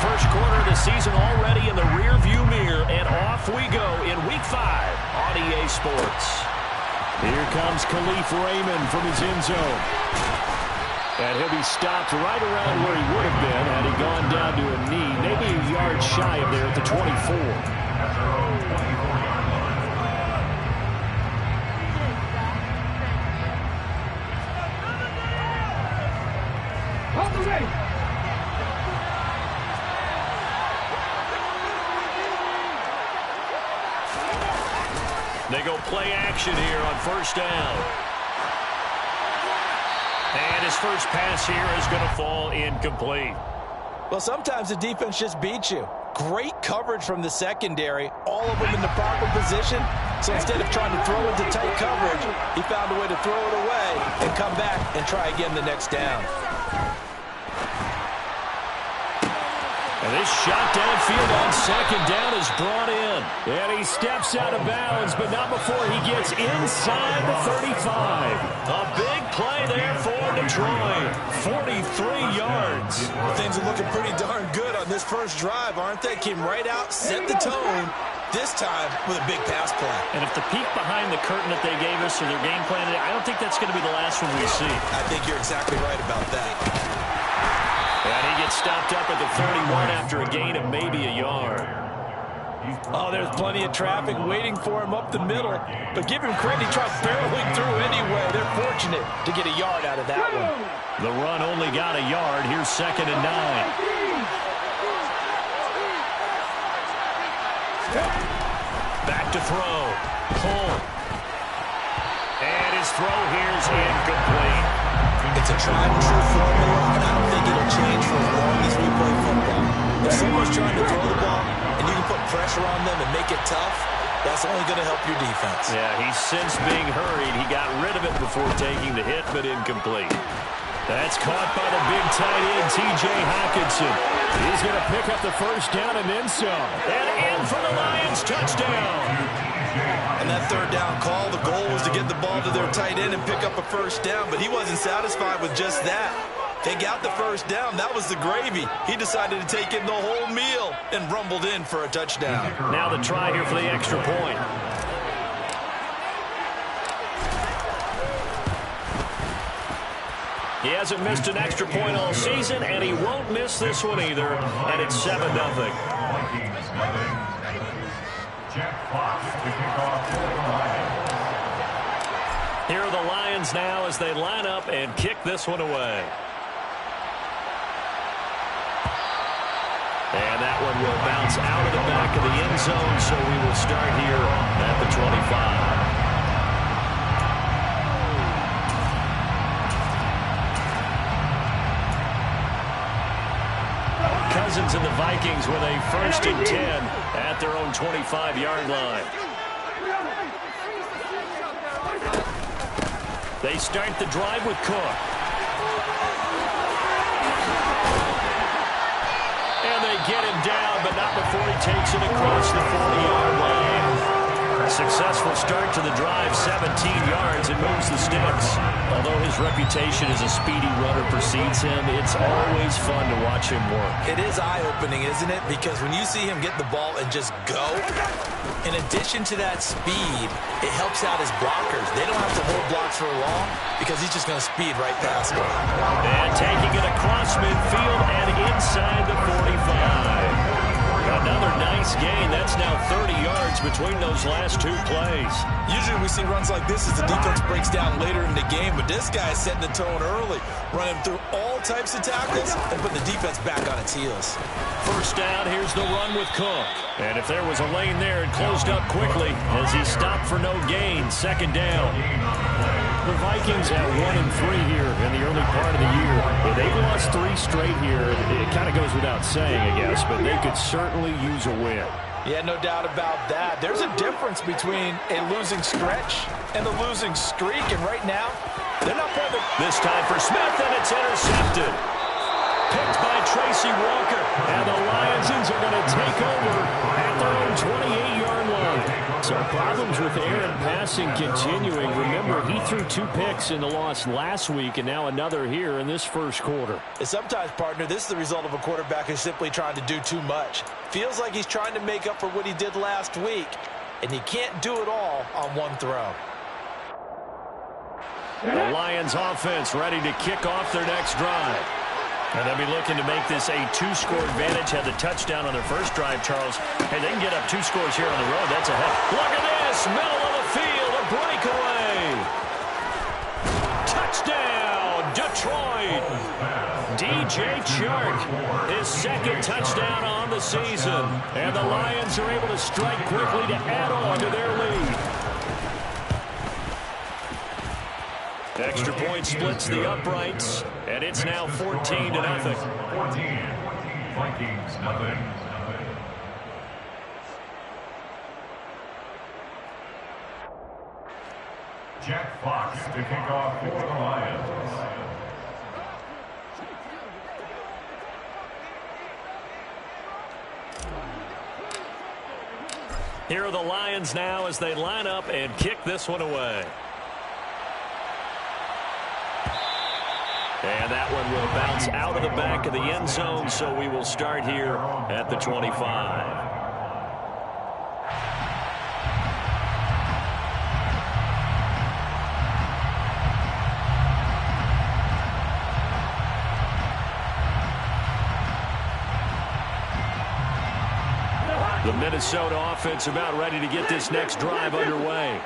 first quarter of the season already in the rearview mirror, and off we go in Week 5 on EA Sports. Here comes Khalif Raymond from his end zone. And he'll be stopped right around where he would have been had he gone down to a knee, maybe a yard shy of there at the 24. They go play action here on first down. And his first pass here is going to fall incomplete. Well, sometimes the defense just beats you. Great coverage from the secondary, all of them in the proper position. So instead of trying to throw into tight coverage, he found a way to throw it away and come back and try again the next down. And this shot downfield on second down is brought in. And he steps out of bounds, but not before he gets inside the 35. A big play there for Detroit. 43 yards. Well, things are looking pretty darn good on this first drive, aren't they? Came right out, set the tone, this time with a big pass play. And if the peek behind the curtain that they gave us or their game plan, I don't think that's going to be the last one we see. I think you're exactly right about that. And he gets stopped up at the 31 after a gain of maybe a yard. Oh, there's plenty of traffic waiting for him up the middle. But give him credit, he tried barreling through anyway. They're fortunate to get a yard out of that one. The run only got a yard. Here's 2nd and 9. Back to throw. Pull. And his throw here is incomplete. It's a tried-and-true formula, and I don't think it'll change for as long as we play football. If someone's trying to throw the ball, and you can put pressure on them and make it tough, that's only going to help your defense. Yeah, he's since being hurried. He got rid of it before taking the hit, but incomplete. That's caught by the big tight end, T.J. Hockenson. He's going to pick up the first down and then some. And in for the Lions, touchdown. And that third down call, the goal was to get the ball to their tight end and pick up a first down, but he wasn't satisfied with just that. They got the first down. That was the gravy. He decided to take in the whole meal and rumbled in for a touchdown. Now the try here for the extra point. He hasn't missed an extra point all season, and he won't miss this one either, and it's 7-0. Here are the Lions now as they line up and kick this one away. And that one will bounce out of the back of the end zone, so we will start here at the 25. Cousins and the Vikings with a 1st and 10 at their own 25-yard line. They start the drive with Cook. And they get him down, but not before he takes it across the 40-yard line. A successful start to the drive, 17 yards, and moves the sticks. Although his reputation as a speedy runner precedes him, it's always fun to watch him work. It is eye-opening, isn't it? Because when you see him get the ball and just go, in addition to that speed, it helps out his blockers. They don't have to hold blocks for long because he's just going to speed right past them. And taking it across midfield and inside the 45. Another nice gain. That's now 30 yards between those last two plays. Usually we see runs like this as the defense breaks down later in the game, but this guy is setting the tone early, running through all types of tackles and putting the defense back on its heels. First down, here's the run with Cook. And if there was a lane there, it closed up quickly as he stopped for no gain. 2nd down. The Vikings at 1-3 here in the early part of the year. But they've lost 3 straight here. It kind of goes without saying, I guess, but they could certainly use a win. Yeah, no doubt about that. There's a difference between a losing stretch and a losing streak, and right now, they're not playing the... This time for Smith, and it's intercepted. Picked by Tracy Walker, and the Lions are going to take over at their own 28-yard line. So problems with Aaron passing continuing. Remember, he threw 2 picks in the loss last week, and now another here in this first quarter. And sometimes, partner, this is the result of a quarterback who's simply trying to do too much. Feels like he's trying to make up for what he did last week, and he can't do it all on one throw. The Lions offense ready to kick off their next drive. And they'll be looking to make this a 2-score advantage. Had the touchdown on their first drive, Charles. Hey, they can get up 2 scores here on the road. That's a heck. Look at this. Middle of the field. A breakaway. Touchdown, Detroit. DJ Chark, his second touchdown on the season. And the Lions are able to strike quickly to add on to their lead. Extra point splits the uprights, and it's now 14-0. 14, Vikings, nothing. Jack Fox to kick off for the Lions. Here are the Lions now as they line up and kick this one away. And that one will bounce out of the back of the end zone, so we will start here at the 25. The Minnesota offense about ready to get this next drive underway.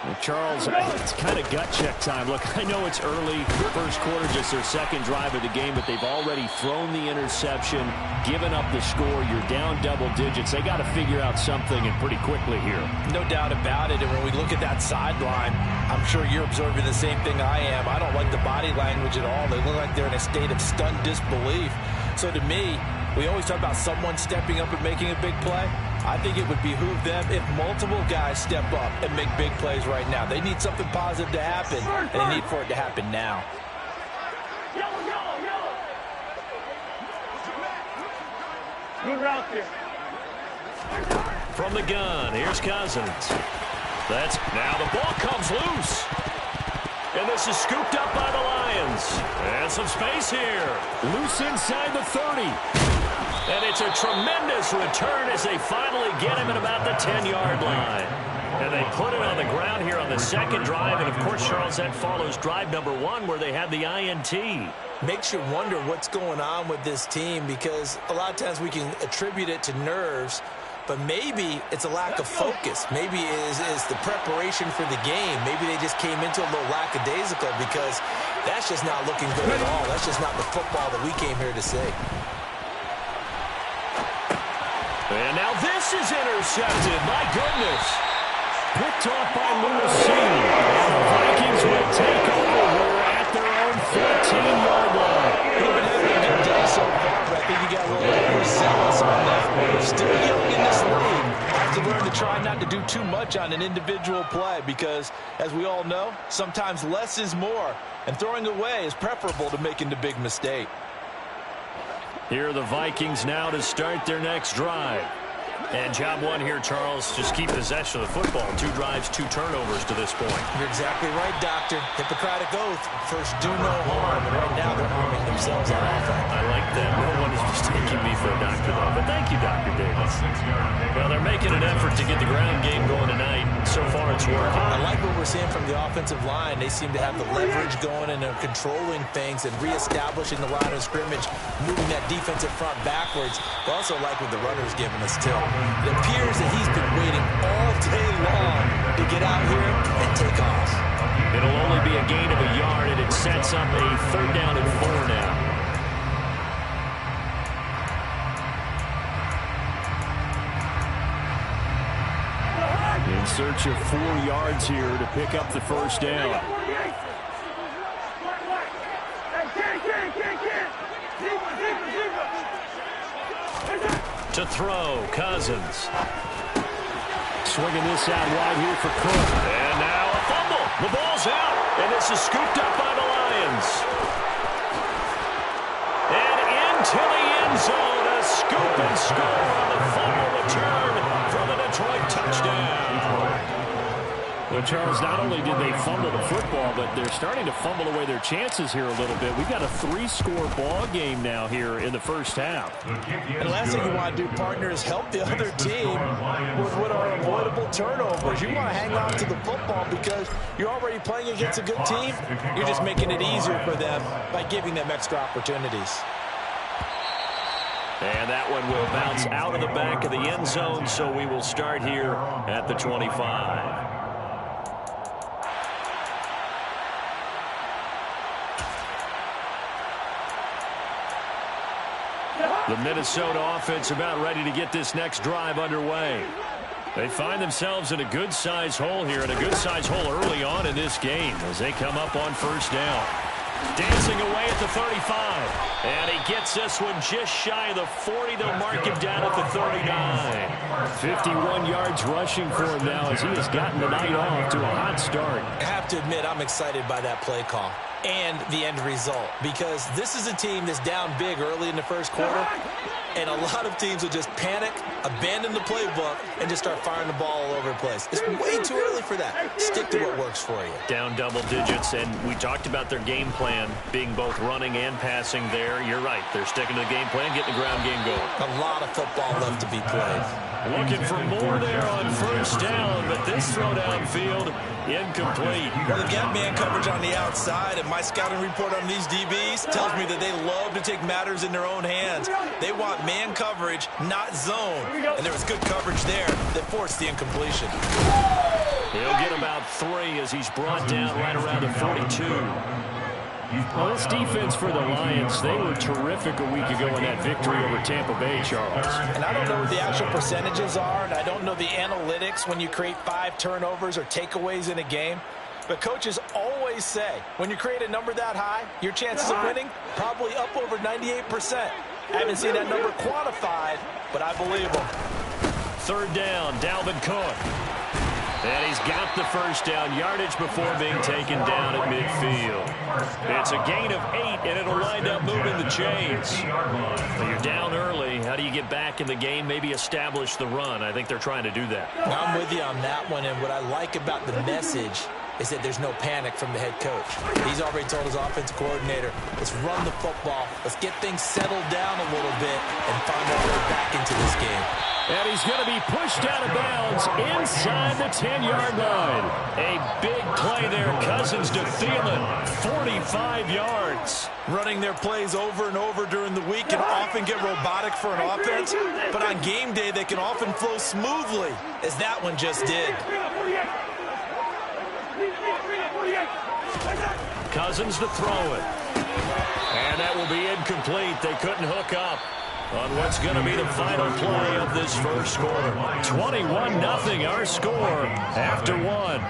Well, Charles, it's kind of gut check time. Look, I know it's early, first quarter, just their second drive of the game, but they've already thrown the interception, given up the score. You're down double digits. They got to figure out something, and pretty quickly here. No doubt about it. And when we look at that sideline, I'm sure you're observing the same thing I am. I don't like the body language at all. They look like they're in a state of stunned disbelief. So to me, we always talk about someone stepping up and making a big play. I think it would behoove them if multiple guys step up and make big plays right now. They need something positive to happen, and they need for it to happen now. From the gun, here's Cousins. Now the ball comes loose. And this is scooped up by the Lions. And some space here. Loose inside the 30. And it's a tremendous return as they finally get him at about the 10-yard line. And they put it on the ground here on the second drive. And, of course, Charles, that follows drive number 1 where they had the INT. Makes you wonder what's going on with this team, because a lot of times we can attribute it to nerves, but maybe it's a lack of focus. Maybe it is the preparation for the game. Maybe they just came into a little lackadaisical, because that's just not looking good at all. That's just not the football that we came here to see. And now this is intercepted. My goodness. Picked off by Lewis. And the Vikings will take over here at their own 14-yard line. He's been having a good day so far, but I think he got a little overzealous on that. Still young in this league. Have to learn to try not to do too much on an individual play, because, as we all know, sometimes less is more. And throwing away is preferable to making the big mistake. Here are the Vikings now to start their next drive. And job 1 here, Charles, just keep possession of the football. 2 drives, 2 turnovers to this point. You're exactly right, Doctor. Hippocratic oath. First, do no harm. And right now, they're harming themselves on offense. I like that. No one is mistaking me for a doctor, though. But thank you, Dr. Davis. Well, they're making an effort to get the ground game going tonight. So far, it's working. I like what we're seeing from the offensive line. They seem to have the leverage going, and they're controlling things and reestablishing the line of scrimmage, moving that defensive front backwards. I also like what the runner's giving us, too. It appears that he's been waiting all day long to get out here and take off. It'll only be a gain of a yard, and it sets up a 3rd down and 4 now. In search of 4 yards here to pick up the first down. To throw, Cousins. Swinging this out wide here for Cook. And now a fumble. The ball's out. And this is scooped up by the Lions. And into the end zone. A scoop and score on the fumble return from the Detroit touchdown. Well, Charles, not only did they fumble the football, but they're starting to fumble away their chances here a little bit. We've got a 3-score ball game now here in the first half. And the last thing you want to do, partner, is help the other team with what are avoidable turnovers. You want to hang on to the football because you're already playing against a good team. You're just making it easier for them by giving them extra opportunities. And that one will bounce out of the back of the end zone, so we will start here at the 25. The Minnesota offense about ready to get this next drive underway. They find themselves in a good-sized hole here, and a good-sized hole early on in this game as they come up on first down. Dancing away at the 35. And he gets this one just shy of the 40. They'll mark him down at the 39. 51 yards rushing for him now as he has gotten the night off to a hot start. I have to admit, I'm excited by that play call and the end result, because this is a team that's down big early in the first quarter, and a lot of teams will just panic, abandon the playbook, and just start firing the ball all over the place. It's way too early for that. Stick to what works for you. Down double digits, and we talked about their game plan being both running and passing there. You're right. They're sticking to the game plan, getting the ground game going. A lot of football left to be played. Looking for more there on first down, but this throw downfield incomplete. Well, they got man coverage on the outside, and my scouting report on these DBs tells me that they love to take matters in their own hands. They want man coverage, not zone. And there was good coverage there that forced the incompletion. He'll get about 3 as he's brought down right around the 42. Well, this defense for the Lions, they were terrific a week ago in that victory over Tampa Bay, Charles. And I don't know what the actual percentages are, and I don't know the analytics when you create 5 turnovers or takeaways in a game. But coaches always say, when you create a number that high, your chances of winning probably up over 98%. I haven't seen that number quantified, but I believe them. Third down, Dalvin Cook. And he's got the first down yardage before being taken down at midfield. It's a gain of 8, and it'll wind up moving the chains. But you're down early. How do you get back in the game? Maybe establish the run. I think they're trying to do that. I'm with you on that one, and what I like about the message is that there's no panic from the head coach. He's already told his offensive coordinator, let's run the football, let's get things settled down a little bit, and find our way back into this game. And he's going to be pushed out of bounds inside the 10-yard line. A big play there. Cousins to Thielen, 45 yards. Running their plays over and over during the week can often get robotic for an offense, but on game day they can often flow smoothly, as that one just did. Cousins to throw it. And that will be incomplete. They couldn't hook up on what's going to be the final play of this first quarter. 21-0 our score after 1.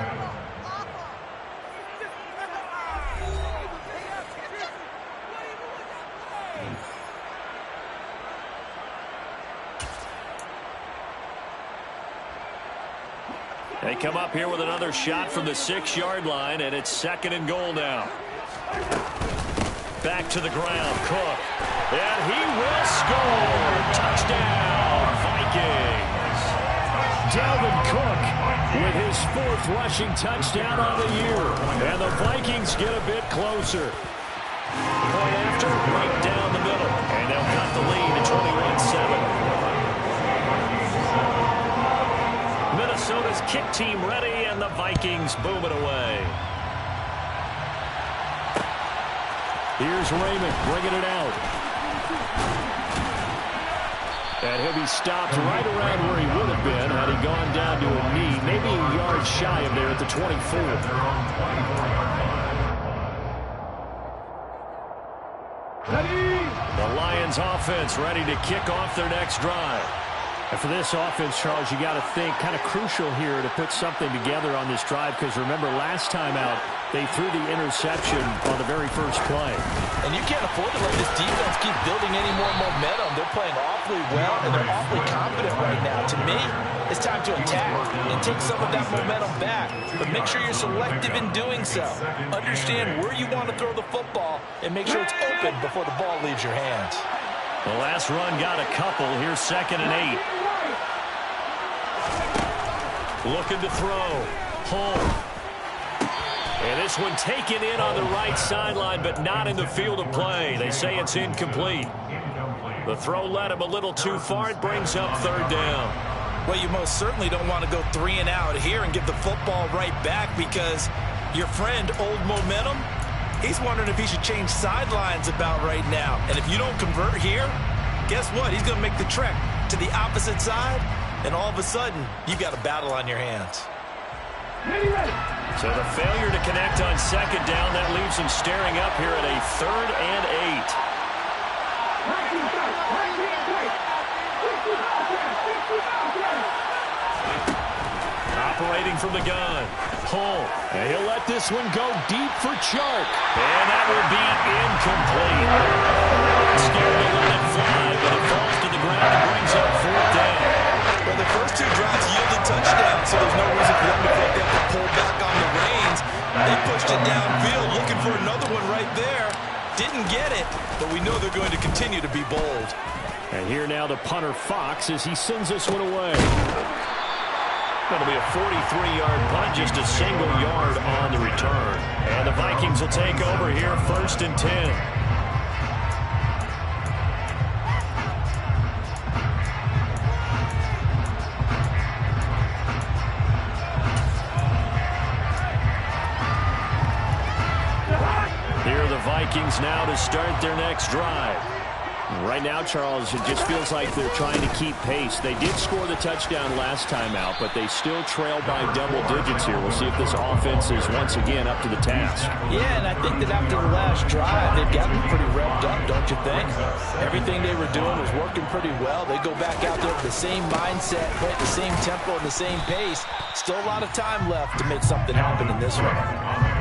They come up here with another shot from the 6-yard line, and it's 2nd and goal now. Back to the ground, Cook. And he will score. Touchdown, Vikings. Dalvin Cook with his 4th rushing touchdown on the year. And the Vikings get a bit closer. Point after, right down the middle. And they'll cut the lead to 21-7. Minnesota's kick team ready, and the Vikings boom it away. Here's Raymond bringing it out. And he'll be stopped right around where he would have been had he gone down to a knee, maybe a yard shy of there at the 24. The Lions offense ready to kick off their next drive. And for this offense, Charles, you got to think kind of crucial here to put something together on this drive, because remember last time out they threw the interception on the very first play. And you can't afford to let this defense keep building any more momentum. They're playing awfully well, and they're awfully confident right now. To me, it's time to attack and take some of that momentum back. But make sure you're selective in doing so. Understand where you want to throw the football and make sure it's open before the ball leaves your hands. The last run got a couple. Here's 2nd and 8. Looking to throw. Hull. And this one taken in on the right sideline, but not in the field of play. They say it's incomplete. The throw led him a little too far. It brings up third down. Well, you most certainly don't want to go 3 and out here and give the football right back, because your friend, Old Momentum, he's wondering if he should change sidelines about right now. And if you don't convert here, guess what? He's going to make the trek to the opposite side, and all of a sudden, you've got a battle on your hands. So the failure to connect on second down, that leaves him staring up here at a 3rd and 8. Operating from the gun. Hull. And he'll let this one go deep for Chark. And that will be incomplete. Scared to let it fly, but it falls to the ground and brings up 4th down. Well, the first 2 drives yielded touchdowns, so there's no reason for them to feel like they have to pull back on the reins. They pushed it downfield, looking for another one right there. Didn't get it, but we know they're going to continue to be bold. And here now the punter, Fox, as he sends this one away. That'll be a 43-yard punt, just a single yard on the return. And the Vikings will take over here, 1st and 10. Vikings now to start their next drive. Right now, Charles, it just feels like they're trying to keep pace. They did score the touchdown last time out, but they still trail by double digits here. We'll see if this offense is once again up to the task. Yeah, and I think that after the last drive, they've gotten pretty revved up, don't you think? Everything they were doing was working pretty well. They go back out there with the same mindset, play at the same tempo and the same pace. Still a lot of time left to make something happen in this one.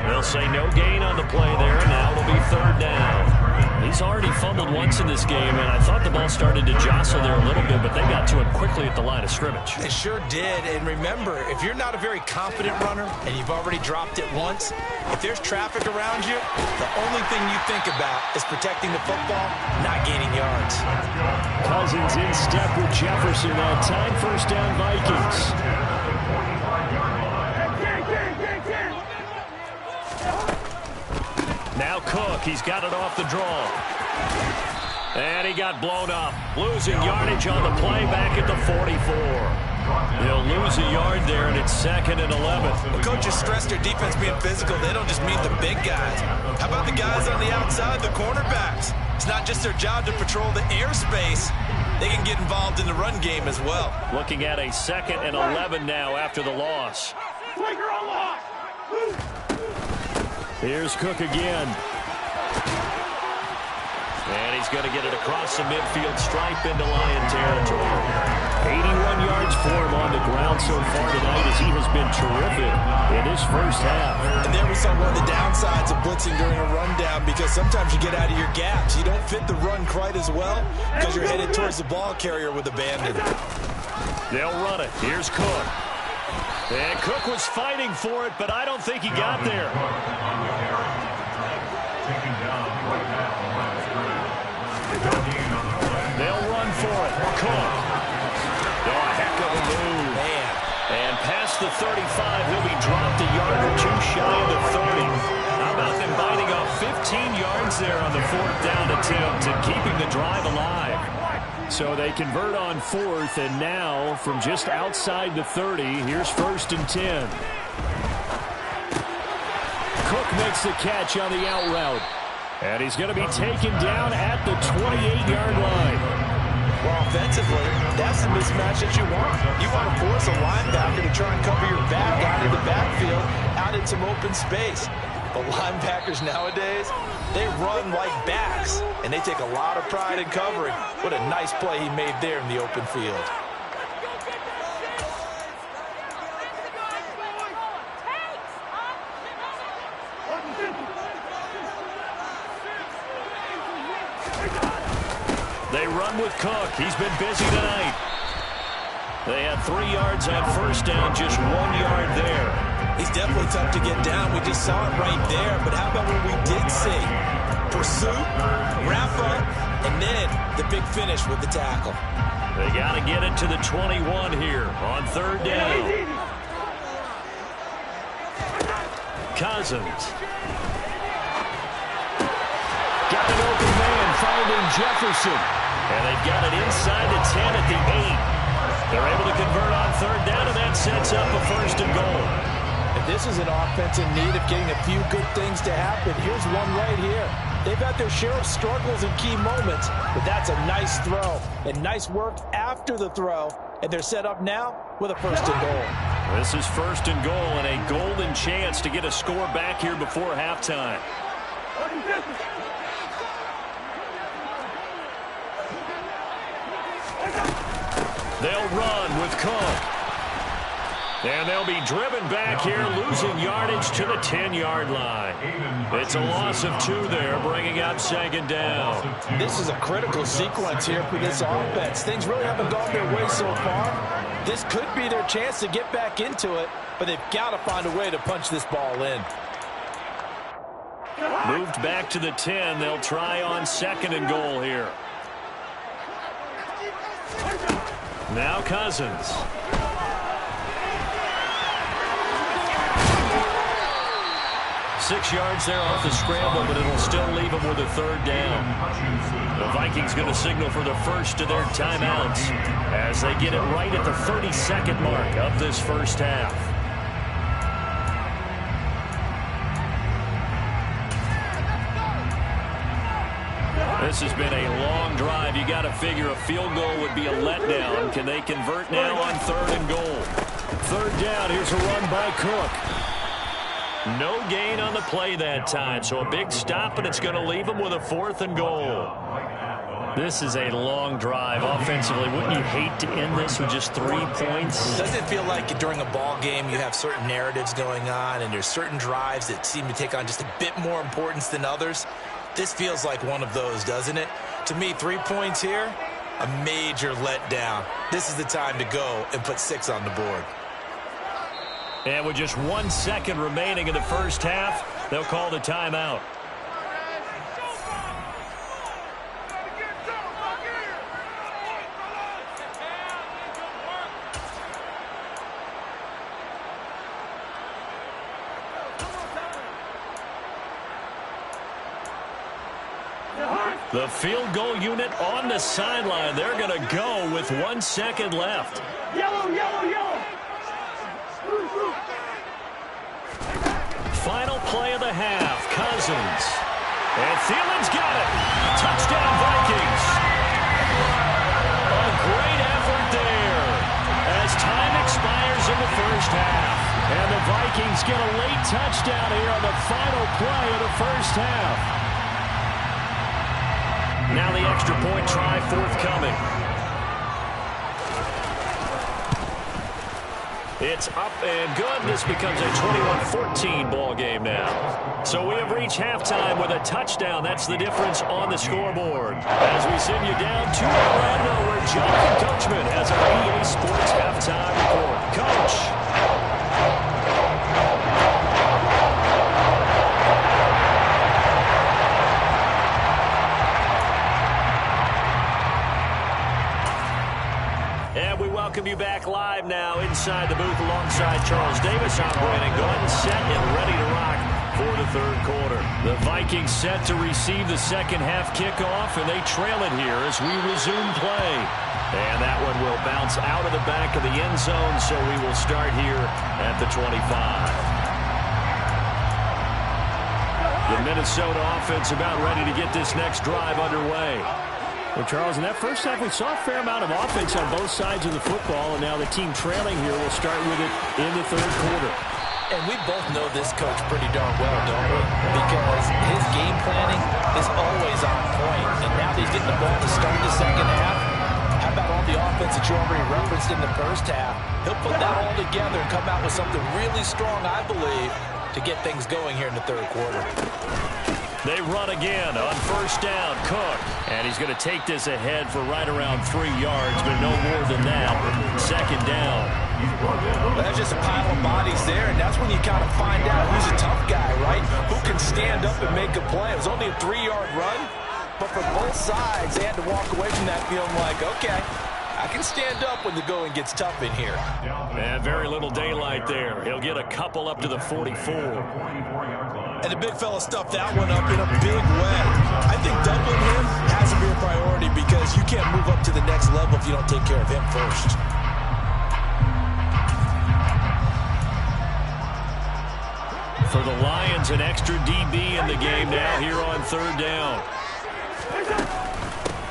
They'll say no gain on the play there, and now it'll be 3rd down. He's already fumbled once in this game, and I thought the ball started to jostle there a little bit, but they got to it quickly at the line of scrimmage. It sure did, and remember, if you're not a very confident runner and you've already dropped it once, if there's traffic around you, the only thing you think about is protecting the football, not gaining yards. Cousins in step with Jefferson that time. 1st down, Vikings. Now Cook, he's got it off the draw. And he got blown up. Losing yardage on the play back at the 44. He'll lose a yard there, and it's 2nd and 11. The coaches stress their defense being physical. They don't just mean the big guys. How about the guys on the outside, the cornerbacks? It's not just their job to patrol the airspace. They can get involved in the run game as well. Looking at a 2nd and 11 now after the loss. Here's Cook again. And he's going to get it across the midfield stripe into Lion territory. 81 yards for him on the ground so far tonight, as he has been terrific in his first half. And there we saw one of the downsides of blitzing during a rundown, because sometimes you get out of your gaps. You don't fit the run quite as well because you're headed towards the ball carrier with abandon. They'll run it. Here's Cook. And Cook was fighting for it, but I don't think he got there. They'll run for it. Cook. Oh, a heck of a move. Man. And past the 35, he'll be dropped a yard or 2 shy of the 30. How about them biting off 15 yards there on the 4th down attempt and keeping the drive alive? So they convert on 4th, and now from just outside the 30, here's 1st and 10. Cook makes the catch on the out route. And he's going to be taken down at the 28-yard line. Well, offensively, that's the mismatch that you want. You want to force a linebacker to try and cover your back out in the backfield, out in some open space. But linebackers nowadays, they run like backs, and they take a lot of pride in covering. What a nice play he made there in the open field. They run with Cook. He's been busy tonight. They had 3 yards on 1st down, just 1 yard there. He's definitely tough to get down. We just saw it right there. But how about what we did see? Pursuit, wrap up, and then the big finish with the tackle. They got to get it to the 21 here on 3rd down. Cousins. Got an open man, finding Jefferson. And they've got it inside the 10 at the 8. They're able to convert on third down, and that sets up a 1st and goal. And this is an offense in need of getting a few good things to happen. Here's one right here. They've had their share of struggles in key moments, but that's a nice throw and nice work after the throw. And they're set up now with a 1st and goal. This is 1st and goal and a golden chance to get a score back here before halftime. They'll run with Cook. And they'll be driven back here, losing yardage to the 10-yard line. It's a loss of 2 there, bringing up 2nd down. This is a critical sequence here for this offense. Things really haven't gone their way so far. This could be their chance to get back into it, but they've got to find a way to punch this ball in. Moved back to the 10. They'll try on 2nd and goal here. Now Cousins. Six yards there off the scramble, but it'll still leave them with a 3rd down. The Vikings going to signal for the first of their timeouts as they get it right at the 32nd mark of this first half. This has been a long drive. You got to figure a field goal would be a letdown. Can they convert now on 3rd and goal? 3rd down. Here's a run by Cook. No gain on the play that time, so a big stop, and it's going to leave them with a 4th and goal. This is a long drive offensively. Wouldn't you hate to end this with just 3 points? Doesn't it feel like during a ball game you have certain narratives going on, and there's certain drives that seem to take on just a bit more importance than others? This feels like one of those, doesn't it? To me, 3 points here, a major letdown. This is the time to go and put 6 on the board. And with just 1 second remaining in the first half, they'll call the timeout. The field goal unit on the sideline. They're going to go with 1 second left. Yellow, yellow, yellow. Final play of the half, Cousins. And Thielen's got it. Touchdown, Vikings. A great effort there as time expires in the first half. And the Vikings get a late touchdown here on the final play of the first half. Now the extra point try forthcoming. It's up and good. This becomes a 21-14 ball game now. So we have reached halftime with a touchdown. That's the difference on the scoreboard. As we send you down to Orlando, where Jonathan Coachman has our EA Sports halftime report. Coach. Welcome you back live now inside the booth alongside Charles Davis. I'm Brandon Gordon, set and ready to rock for the third quarter. The Vikings set to receive the second half kickoff, and they trail it here as we resume play. And that one will bounce out of the back of the end zone, so we will start here at the 25. The Minnesota offense about ready to get this next drive underway. Well, Charles, in that first half, we saw a fair amount of offense on both sides of the football, and now the team trailing here will start with it in the third quarter. And we both know this coach pretty darn well, don't we? Because his game planning is always on point, and now that he's getting the ball to start the second half, how about all the offense that you already referenced in the first half? He'll put that all together and come out with something really strong, I believe, to get things going here in the third quarter. They run again on first down. Cook. And he's going to take this ahead for right around 3 yards, but no more than that. Second down. Well, that's just a pile of bodies there, and that's when you kind of find out who's a tough guy, right? Who can stand up and make a play. It was only a 3-yard run, but for both sides, they had to walk away from that feeling like, okay, I can stand up when the going gets tough in here. And very little daylight there. He'll get a couple up to the 44. And the big fella stuffed that one up in a big way. I think doubling him has to be a priority because you can't move up to the next level if you don't take care of him first. For the Lions, an extra DB in the game now here on third down.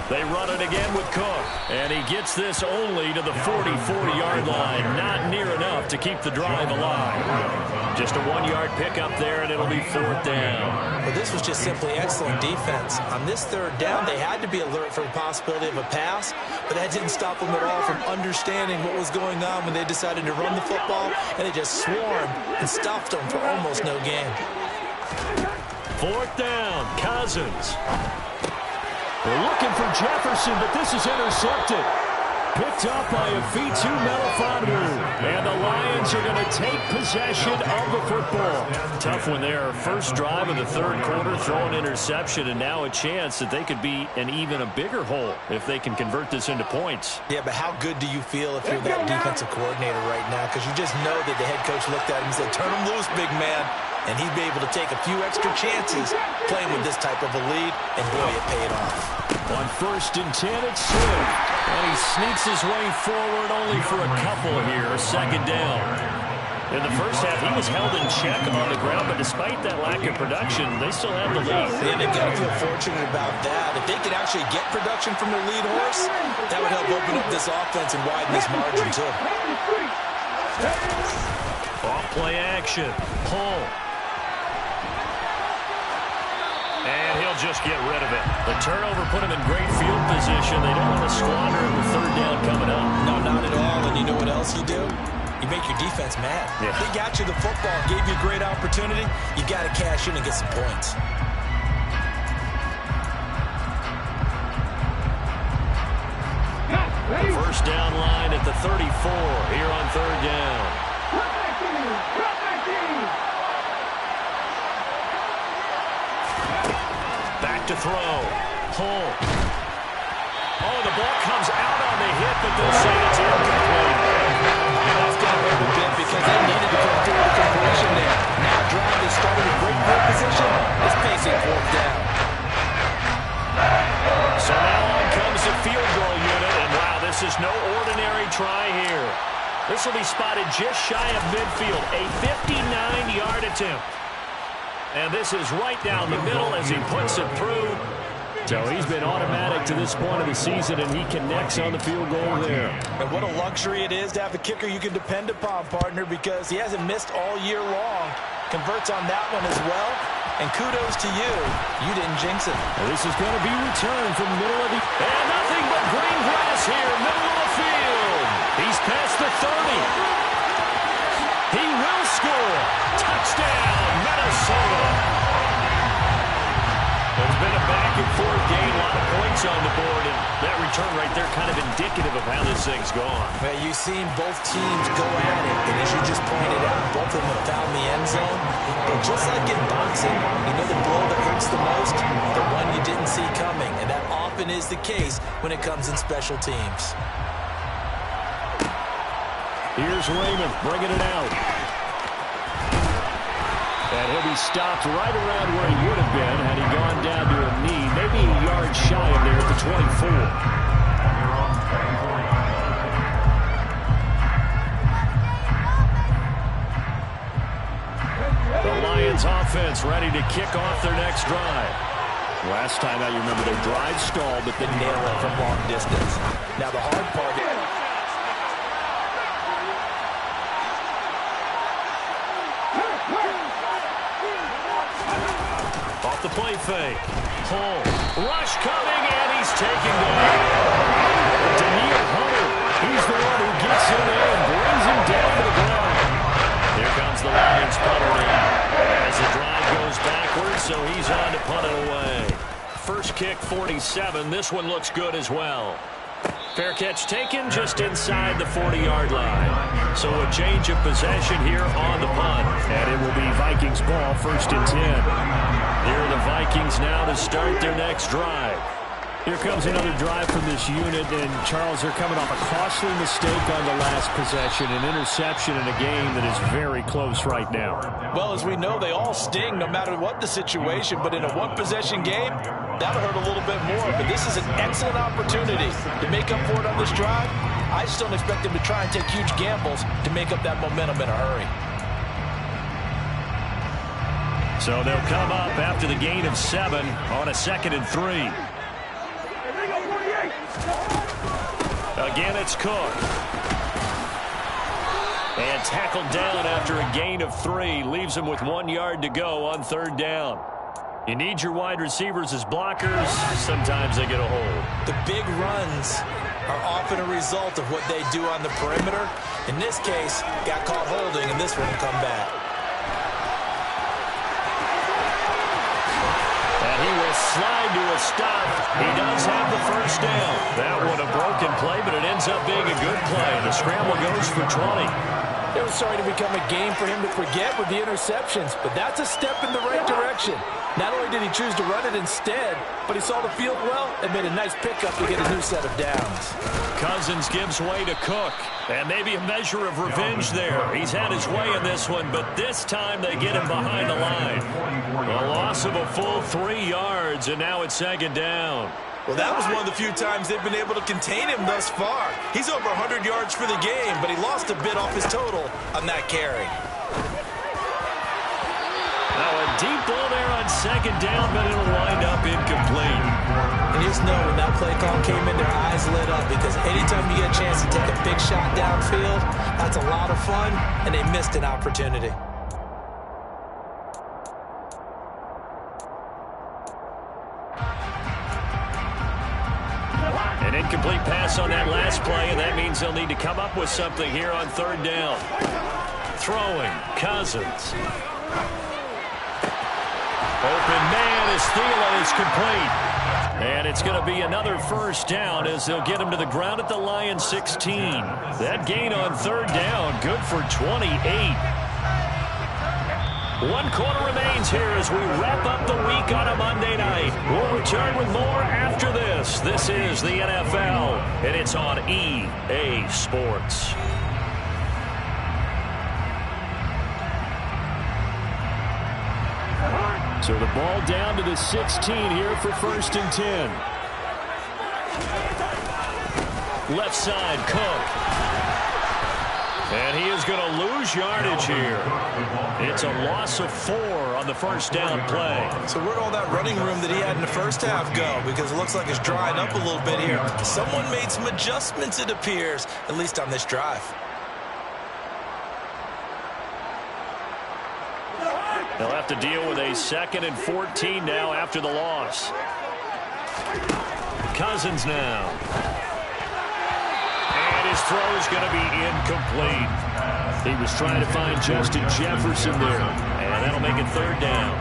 They run it again with Cook, and he gets this only to the 40-yard line. Not near enough to keep the drive alive. Just a 1-yard pickup there, and it'll be fourth down. Well, this was just simply excellent defense. On this third down, they had to be alert for the possibility of a pass, but that didn't stop them at all from understanding what was going on when they decided to run the football, and they just swarmed and stuffed them for almost no gain. Fourth down, Cousins. They're looking for Jefferson, but this is intercepted. Picked up by Afitu Melifonwu. And the Lions are going to take possession of the football. Tough one there. First drive of the third quarter, throw an interception, and now a chance that they could be an even a bigger hole if they can convert this into points. Yeah, but how good do you feel if you're that defensive coordinator right now? Because you just know that the head coach looked at him and said, turn him loose, big man. And he'd be able to take a few extra chances playing with this type of a lead, and boy, it paid off. On 1st and 10, it's Swift. And he sneaks his way forward only for a couple here, second down. In the first half, he was held in check on the ground, but despite that lack of production, they still have the lead. Yeah, they've got to feel fortunate about that. If they could actually get production from their lead horse, that would help open up this offense and widen this margin, too. Off play action. Pull. And he'll just get rid of it. The turnover put him in great field position. They don't want to squander the third down coming up. No, not at all. And you know what else you do? You make your defense mad. Yeah. They got you the football, gave you a great opportunity. You got to cash in and get some points. The first down line at the 34 here on third down. Back to throw. Pull. Oh, the ball comes out on the hit, but they'll say it's incomplete. That's got to hurt a bit because they needed to come through the completion there. Now drive is starting in great field position. It's pacing fourth down. So now on comes the field goal unit, and wow, this is no ordinary try here. This will be spotted just shy of midfield, a 59-yard attempt. And this is right down the middle as he puts it through. So he's been automatic to this point of the season, and he connects on the field goal there. And what a luxury it is to have a kicker you can depend upon, partner, because he hasn't missed all year long. Converts on that one as well. And kudos to you. You didn't jinx it. And this is going to be returned from the middle of the... And nothing but green grass here, middle of the field. He's past the 30. He will score. Touchdown, Minnesota. It's been a back-and-forth game, a lot of points on the board, and that return right there kind of indicative of how this thing's gone. Well, you've seen both teams go at it, and as you just pointed out, both of them have found the end zone. But just like in boxing, you know the blow that hurts the most? The one you didn't see coming, and that often is the case when it comes in special teams. Here's Raymond bringing it out. And he'll be stopped right around where he would have been had he gone down to a knee, maybe a yard shy of there at the 24. The Lions offense ready to kick off their next drive. Last time out, you remember their drive stalled, but they nailed it from long distance. Now the hard part is... Off the play fake. Pull. Rush coming, and he's taken down. Daniil Hunter, he's the one who gets in there and brings him down to the ground. Here comes the Lions punter now. As the drive goes backwards, so he's on to punt it away. First kick, 47. This one looks good as well. Fair catch taken just inside the 40-yard line. So a change of possession here on the punt. And it will be Vikings ball, 1st and 10. Here are the Vikings now to start their next drive. Here comes another drive from this unit, and Charles, they're coming off a costly mistake on the last possession, an interception in a game that is very close right now. Well, as we know, they all sting no matter what the situation, but in a one-possession game, that'll hurt a little bit more. But this is an excellent opportunity to make up for it on this drive. I just don't expect them to try and take huge gambles to make up that momentum in a hurry. So they'll come up after the gain of 7 on a 2nd and 3. Again, it's Cook. And tackled down after a gain of 3. Leaves him with 1 yard to go on 3rd down. You need your wide receivers as blockers. Sometimes they get a hold. The big runs are often a result of what they do on the perimeter. In this case, got caught holding, and this one will come back. He will slide to a stop. He does have the 1st down. That one a broken play, but it ends up being a good play. The scramble goes for 20. It was starting to become a game for him to forget with the interceptions, but that's a step in the right direction. Not only did he choose to run it instead, but he saw the field well and made a nice pickup to get a new set of downs. Cousins gives way to Cook, and maybe a measure of revenge there. He's had his way in this one, but this time they get him behind the line. A loss of a full 3 yards, and now it's 2nd down. Well, that was one of the few times they've been able to contain him thus far. He's over 100 yards for the game, but he lost a bit off his total on that carry. Now a deep ball there on 2nd down, but it'll wind up incomplete. And you just know when that play call came in, their eyes lit up, because anytime you get a chance to take a big shot downfield, that's a lot of fun, and they missed an opportunity. An incomplete pass on that last play, and that means they'll need to come up with something here on 3rd down. Throwing, Cousins. Open man is Thielen is complete. And it's going to be another 1st down as they'll get him to the ground at the Lions 16. That gain on 3rd down, good for 28. 1 quarter remains here as we wrap up the week on a Monday night. We'll return with more after this. This is the NFL, and it's on EA Sports. So the ball down to the 16 here for 1st and 10. Left side, Cook. And he is going to lose yardage here. It's a loss of 4 on the 1st down play. So where'd all that running room that he had in the 1st half go? Because it looks like it's drying up a little bit here. Someone made some adjustments, it appears, at least on this drive. They'll have to deal with a 2nd and 14 now after the loss. Cousins now. And his throw is going to be incomplete. He was trying to find Justin Jefferson there. And that'll make it 3rd down.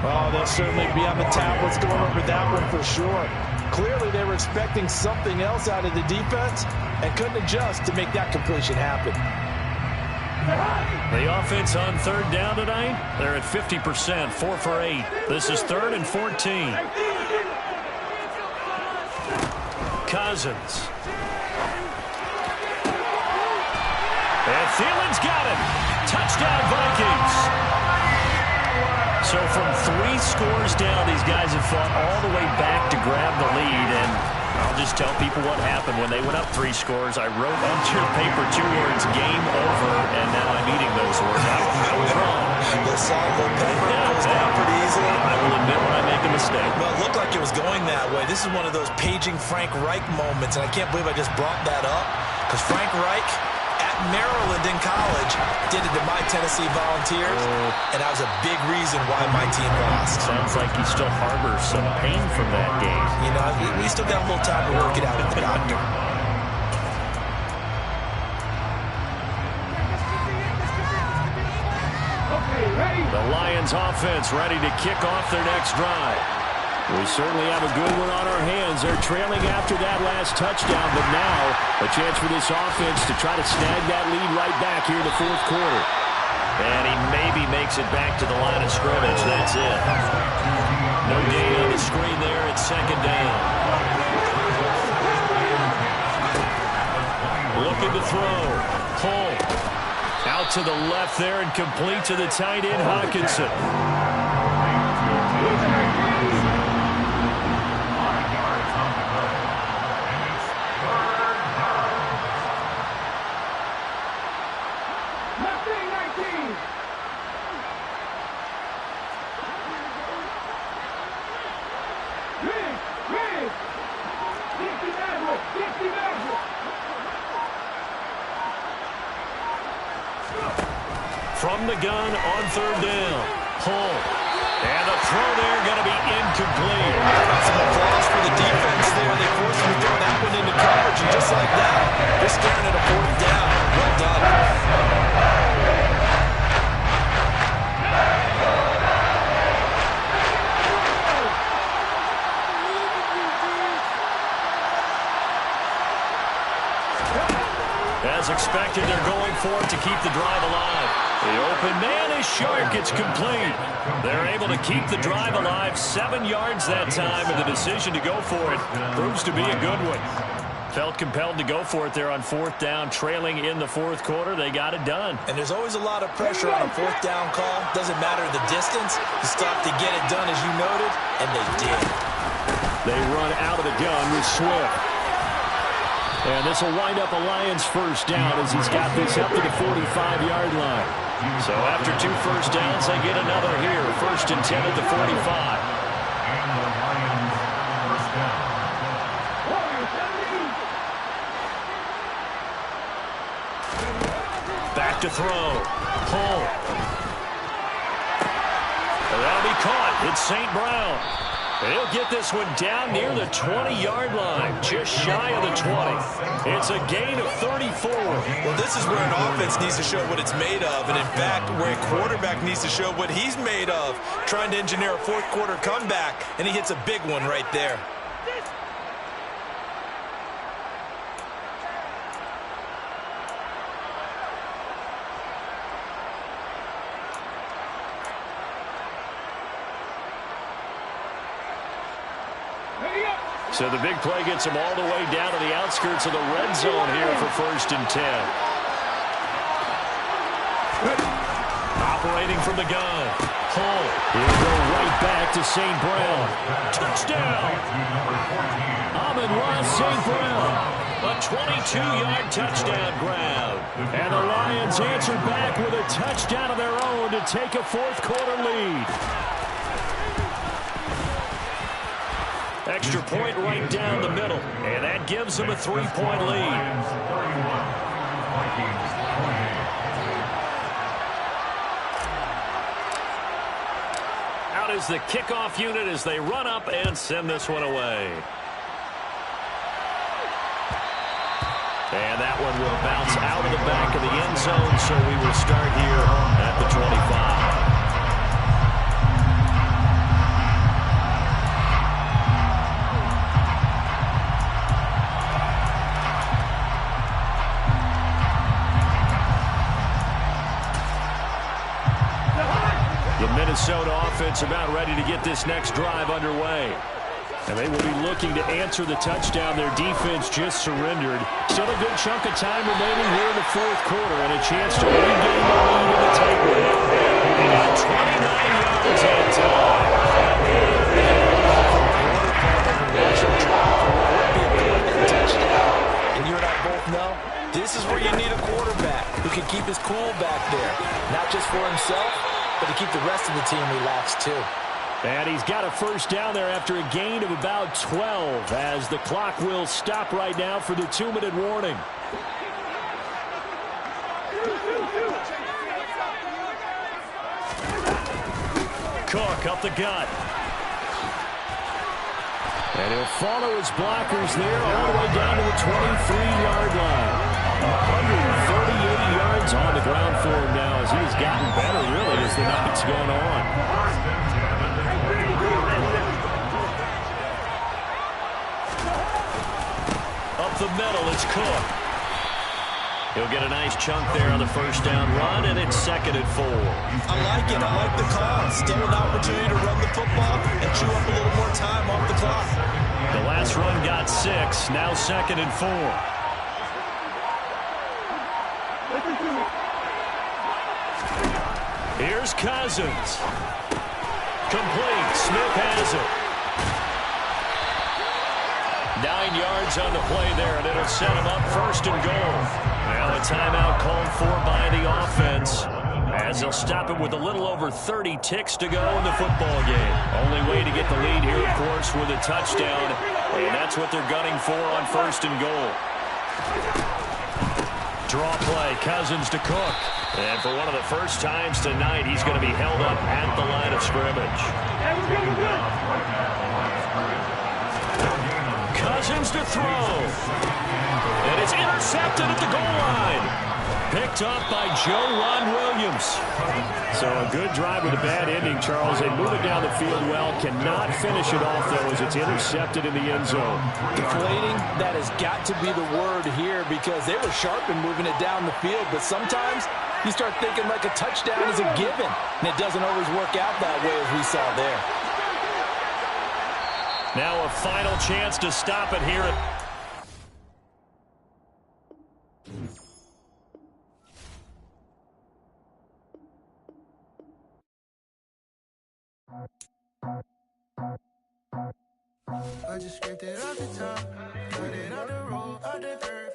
Oh, they'll certainly be on the tablets going over that one for sure. Clearly they were expecting something else out of the defense and couldn't adjust to make that completion happen. The offense on 3rd down tonight, they're at 50%, 4 for 8. This is 3rd and 14. Cousins. And Thielen's got it. Touchdown, Vikings. So from 3 scores down, these guys have fought all the way back to grab the lead, and I'll just tell people what happened when they went up 3 scores. I wrote onto your paper 2 words, game over, and now I'm eating those words. I was wrong. The salt and pepper goes down pretty easily. I will admit when I make a mistake. Well, it looked like it was going that way. This is one of those paging Frank Reich moments, and I can't believe I just brought that up, because Frank Reich at Maryland in college did it to my Tennessee Volunteers, and that was a big reason why my team lost. Sounds like he still harbors some pain from that game. You know, we still got a little time to work it out with the doctor. The Lions offense ready to kick off their next drive. We certainly have a good one on our hands. They're trailing after that last touchdown, but now a chance for this offense to try to snag that lead right back here in the 4th quarter. And he maybe makes it back to the line of scrimmage. That's it. No gain on the screen there. It's second down. Looking to throw. Hull. Out to the left there and complete to the tight end, Hawkinson. From the gun on third down. Hull. And the throw there going to be incomplete. Some applause for the defense there. They forced him to throw that one into coverage, and just like that, they're staring at a fourth down. Well done. As expected, they're going for it to keep the drive alive. The open man is short. It's complete. They're able to keep the drive alive. 7 yards that time, and the decision to go for it proves to be a good one. Felt compelled to go for it there on fourth down, trailing in the fourth quarter. They got it done. And there's always a lot of pressure on a fourth down call. Doesn't matter the distance. You stop to get it done, as you noted, and they did. They run out of the gun with Swift. And this will wind up a Lions first down as he's got this up to the 45-yard line. So after 2 first downs, they get another here. 1st and 10 at the 45. And the Lions first down. Back to throw. Hull. That'll be caught. It's St. Brown. He'll get this one down near the 20-yard line, just shy of the 20. It's a gain of 34. Well, this is where an offense needs to show what it's made of, and in fact, where a quarterback needs to show what he's made of, trying to engineer a fourth quarter comeback, and he hits a big one right there. So the big play gets him all the way down to the outskirts of the red zone here for 1st and 10. Operating from the gun. Hull. He'll go right back to St. Brown. Touchdown. Amon-Ra St. Brown. A 22-yard touchdown grab. And the Lions answer back with a touchdown of their own to take a fourth quarter lead. Extra point right down the middle. And that gives them a 3-point lead. Out is the kickoff unit as they run up and send this one away. And that one will bounce out of the back of the end zone, so we will start here at the 25. Minnesota offense about ready to get this next drive underway. And they will be looking to answer the touchdown their defense just surrendered. Still a good chunk of time remaining here in the fourth quarter and a chance to regain the lead in the tight one. 29 yards on time. And you and I both know this is where you need a quarterback who can keep his cool back there. Not just for himself, but to keep the rest of the team relaxed, too. And he's got a first down there after a gain of about 12 as the clock will stop right now for the 2-minute warning. Cook up the gut. And he'll follow his blockers there all the way down to the 23-yard line. 138 yards on the ground for him now as he's gotten better, really, as the night's gone on. Up the middle, it's Cook. He'll get a nice chunk there on the first down run, and it's 2nd and 4. I like it. I like the call. Still an opportunity to run the football and chew up a little more time off the clock. The last run got 6. Now 2nd and 4. Here's Cousins. Complete. Smith has it. 9 yards on the play there, and it'll set him up 1st and goal. Now a timeout called for by the offense, as they'll stop it with a little over 30 ticks to go in the football game. Only way to get the lead here, of course, with a touchdown, and that's what they're gunning for on 1st and goal. Draw play, Cousins to Cook. And for one of the first times tonight, he's going to be held up at the line of scrimmage. Cousins to throw. And it's intercepted at the goal line. Picked up by Joe Ron Williams. So a good drive with a bad ending, Charles. They move it down the field well. Cannot finish it off, though, as it's intercepted in the end zone. Deflating, that has got to be the word here, because they were sharp in moving it down the field. But sometimes you start thinking like a touchdown is a given, and it doesn't always work out that way, as we saw there. Now a final chance to stop it here. I just scraped it off the top, got it out the road, out the dirt.